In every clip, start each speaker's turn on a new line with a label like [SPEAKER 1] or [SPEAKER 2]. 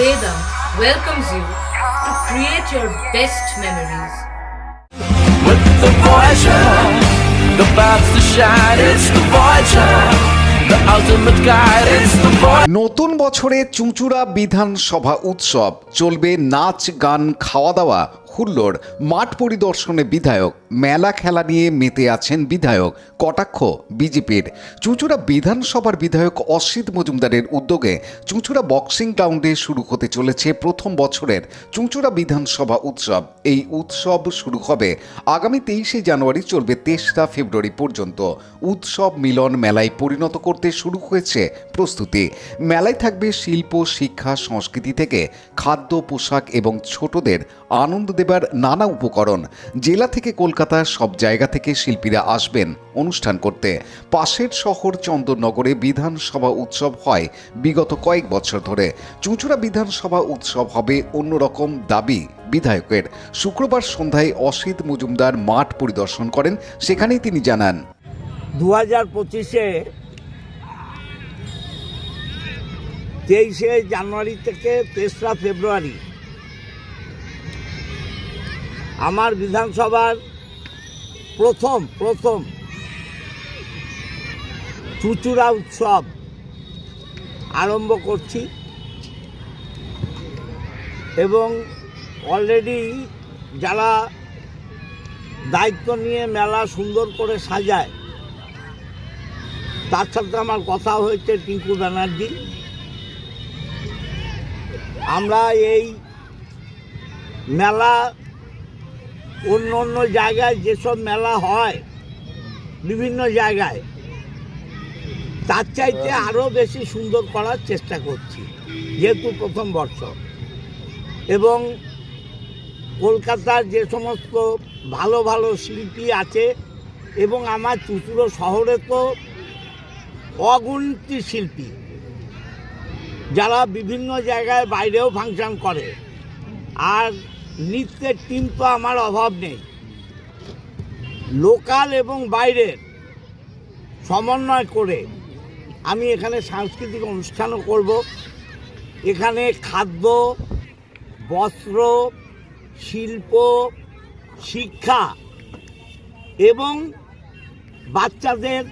[SPEAKER 1] Vedam welcomes you to create your best memories.
[SPEAKER 2] With the Voyager, the paths to shine, it's the Voyager, the ultimate guide, it's the Voyager.
[SPEAKER 3] নতুন বছরে চুঁচুড়া বিধানসভা উৎসব চলবে, নাচ গান খাওয়া দাওয়া হুল্লোড়, মাঠ পরিদর্শনে বিধায়ক, মেলা খেলা নিয়ে মেতে আছেন বিধায়ক, কটাক্ষ বিজেপির। চুঁচুড়া বিধানসভার বিধায়ক অসিত মজুমদারের উদ্যোগে চুঁচুড়া বক্সিং গ্রাউন্ডে শুরু হতে চলেছে প্রথম বছরের চুঁচুড়া বিধানসভা উৎসব। এই উৎসব শুরু হবে আগামী 23শে জানুয়ারি, চলবে 3রা ফেব্রুয়ারি পর্যন্ত। উৎসব মিলন মেলায় পরিণত করতে শুরু হয়েছে প্রস্তুতি। মেলায় থাকবে শিল্প, শিক্ষা, সংস্কৃতি থেকে খাদ্য, পোশাক এবং ছোটদের আনন্দ দেবার নানা উপকরণ। জেলা থেকে কলকাতা সব জায়গা থেকে শিল্পীরা আসবেন অনুষ্ঠান করতে। পাশের শহর চন্দননগরে বিধানসভা উৎসব হয় বিগত কয়েক বছর ধরে। চুঁচুড়া বিধানসভা উৎসব হবে অন্যরকম দাবি বিধায়কের। শুক্রবার সন্ধ্যায় অসিত মজুমদার মাঠ পরিদর্শন করেন, সেখানেই তিনি জানান,
[SPEAKER 4] 2025-এ 23শে জানুয়ারি থেকে 3রা ফেব্রুয়ারি আমার বিধানসভার প্রথম চুঁচুড়া উৎসব আরম্ভ করছি এবং অলরেডি যারা দায়িত্ব নিয়ে মেলা সুন্দর করে সাজায় তার সাথে আমার কথা হয়েছে টিঙ্কু ব্যানার্জি। আমরা এই মেলা অন্য জায়গায় যেসব মেলা হয় বিভিন্ন জায়গায় তার চাইতে আরও বেশি সুন্দর করার চেষ্টা করছি, যেহেতু প্রথম বর্ষ। এবং কলকাতার যে সমস্ত ভালো ভালো শিল্পী আছে এবং আমার চুঁচুড়ো শহরে তো অগুন্তি শিল্পী যারা বিভিন্ন জায়গায় বাইরেও ফাংশন করে, আর নৃত্যের টিম তো আমার অভাব নেই। লোকাল এবং বাইরের সমন্বয় করে আমি এখানে সাংস্কৃতিক অনুষ্ঠানও করব। এখানে খাদ্য, বস্ত্র, শিল্প, শিক্ষা এবং বাচ্চাদের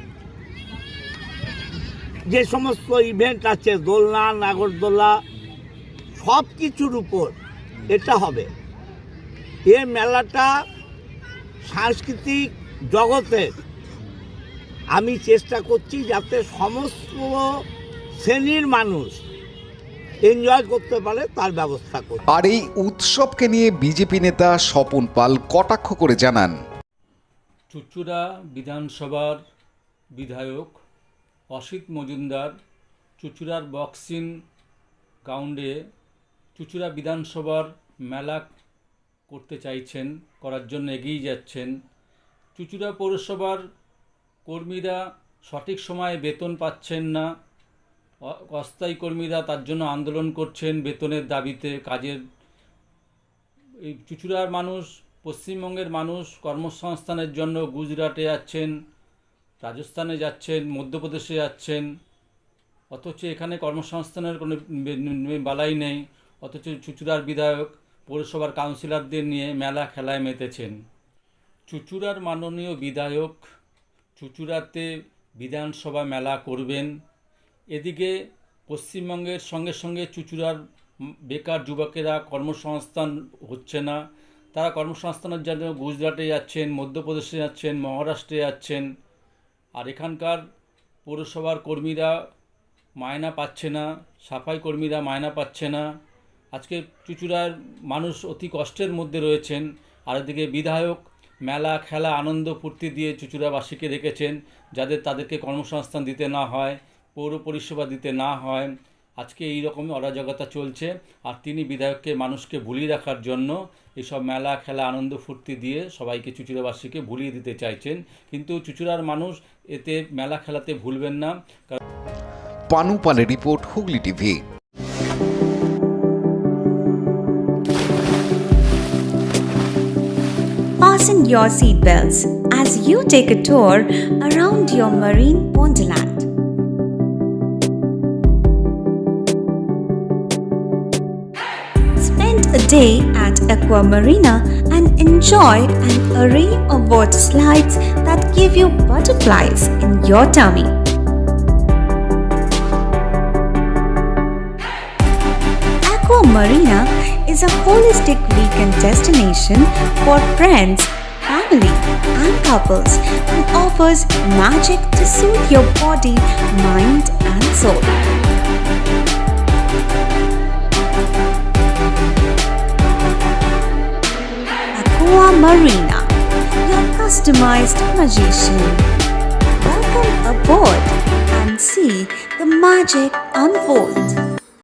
[SPEAKER 4] যে সমস্ত ইভেন্ট আছে, দোলনা, নাগরদোলা, সব কিছুর উপর এটা হবে। এ মেলাটা সাংস্কৃতিক জগতের আমি চেষ্টা করছি যাতে সমস্ত শ্রেণীর মানুষ এনজয় করতে পারে তার ব্যবস্থা করছি।
[SPEAKER 3] আর এই উৎসবকে নিয়ে বিজেপি নেতা স্বপন পাল কটাক্ষ করে জানান,
[SPEAKER 5] চুঁচুড়া বিধানসভার বিধায়ক অসিত মজুমদার চুঁচুড়ার বক্সিং গ্রাউন্ডে চুঁচুড়া বিধানসভার মেলা করতে চাইছেন, করার জন্য এগিয়ে যাচ্ছেন। চুঁচুড়া পৌরসভার কর্মীরা সঠিক সময়ে বেতন পাচ্ছেন না, অস্থায়ী কর্মীরা তার জন্য আন্দোলন করছেন বেতনের দাবিতে। কাজের এই চুঁচুড়ার মানুষ, পশ্চিমবঙ্গের মানুষ কর্মসংস্থানের জন্য গুজরাটে যাচ্ছেন, রাজস্থানে যাচ্ছেন, মধ্যপ্রদেশে যাচ্ছেন, অথচ এখানে কর্মসংস্থানের কোনো বালাই নেই। অথচ চুঁচুড়ার বিধায়ক পৌরসভার কাউন্সিলরদের নিয়ে মেলা খেলায় মেতেছেন। চুঁচুড়ার মাননীয় বিধায়ক চুঁচুড়াতে বিধানসভা মেলা করবেন। এদিকে পশ্চিমবঙ্গের সঙ্গে সঙ্গে চুঁচুড়ার বেকার যুবকেরা কর্মসংস্থান হচ্ছে না, তারা কর্মসংস্থানের জন্য গুজরাটে যাচ্ছেন, মধ্যপ্রদেশে যাচ্ছেন, মহারাষ্ট্রে যাচ্ছেন। আর এখানকার পৌরসভার কর্মীরা মায়না পাচ্ছে না, সাফাই কর্মীরা মায়না পাচ্ছে না। আজকে চুঁচুড়ার মানুষ অতি কষ্টের মধ্যে রয়েছেন। আর এদিকে বিধায়ক মেলা খেলা আনন্দ ফুর্তি দিয়ে চুঁচুড়াবাসীকে রেখেছেন, যাদের তাদেরকে কর্মসংস্থান দিতে না হয়, পৌর পরিষেবা দিতে না হয়। আজকে এই রকমই অরাজকতা চলছে। আর তিনি বিধায়ককে মানুষকে ভুলিয়ে রাখার জন্য এইসব মেলা খেলা আনন্দ ফুর্তি দিয়ে সবাইকে চুঁচুড়াবাসীকে ভুলিয়ে দিতে চাইছেন। কিন্তু চুঁচুড়ার মানুষ এতে মেলা খেলাতে ভুলবেন না।
[SPEAKER 3] পানু পালের report, Hooghly TV.
[SPEAKER 6] Fasten your seatbelts as you take a tour around your marine wonderland. day at Aqua Marina and enjoy an array of water slides that give you butterflies in your tummy. Aqua Marina is a holistic weekend destination for friends, family, and couples and offers magic to soothe your body, mind, and soul. Aqua Marina, your customized magician. Welcome aboard and see the magic unfold.